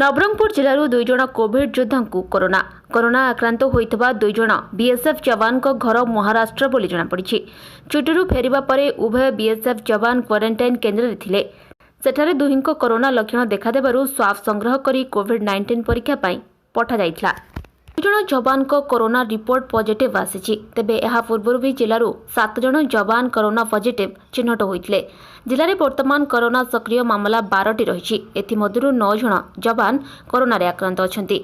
नवरंगपुर जिलूर 2 जण कोविड योद्धा को कोरोना आक्रांत होइतबा 2 जण बीएसएफ जवान को घर महाराष्ट्र बोली जଣାपड़ी। छुट्टी फेरिबा परे उभय बीएसएफ जवान क्वारंटाइन केन्द्र रे थिले। सेठारे दुहिंको कोरोना लक्षण देखादेबारु स्वाब संग्रह करी कोविड-19 परीक्षा पई पठा जाइतला। 2 जण जवान को कोरोना रिपोर्ट पॉजिटिव आसीछि। तेबे एहा पूर्वरु भी जिल्लारू 7 जण जवान कोरोना पॉजिटिव चिन्हट होइतले। जिले में वर्तमान कोरोना सक्रिय मामला 12टी रही। एथिमध्यरु 9 जण जवान कोरोना रे आक्रांत अछंती।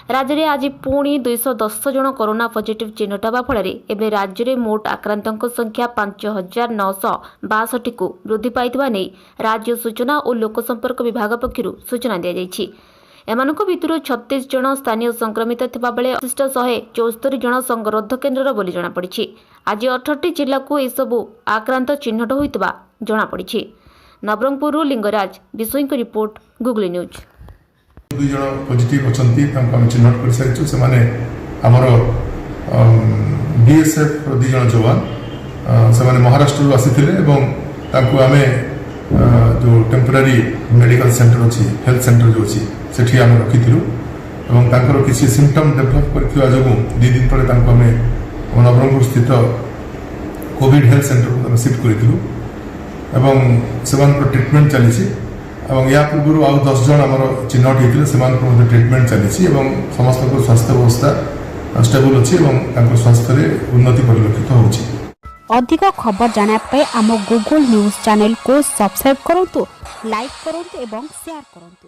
राज्य में आज पुणी 210 जण कोरोना पॉजिटिव चिन्हट होगा फल एवं राज्य में मोट आक्रांतों संख्या 5962 को वृद्धि पाइथिबा नै राज्य सूचना और लोकसंपर्क विभाग पक्षरु सूचना दिया जायछि। एमानक भितरु 36 जण स्थानीय संक्रमित थिबा बेले अवशिष्ट 174 जण संगरोध केन्द्र बोली जଣାपड़ी। आज 18टी जिला को ए सबु आक्रांत चिन्हट होइतबा जଣାपड़ी। नवरंगपुर लिंगराज विषय को रिपोर्ट गूगल न्यूज। 2 जण पॉजिटिव अछंती हम चिन्हट कर सारिछु। से माने हमर बीएसएफ 2 जण जवान से माने महाराष्ट्र रो आसीथिले एवं तांको आमे जो टेम्पररी मेडिकल सेंटर अछि हेल्थ सेंटर जो अछि सेठी हम रखिथिलु एवं तांकर किसी सिम्पटम डेवलप करथिबा जगु 2 दिन तळे तांको आमे नवरंगपुर स्थित कोविड हेल्थ सेंटर को शिफ्ट करिथिलु एवं सेमानकर ट्रीटमेंट चलीछि। एवं या पूर्व आउ 10 जन आमर चिन्हट होते से ट्रिटमेंट चली समस्त स्वास्थ्य व्यवस्था स्टेबल अच्छी और स्वास्थ्य उन्नति परिलक्षित होछि। अधिक खबर जानापे आम गूगल न्यूज चैनल को सब्सक्राइब करंतु, लाइक करंतु एवं शेयर करंतु।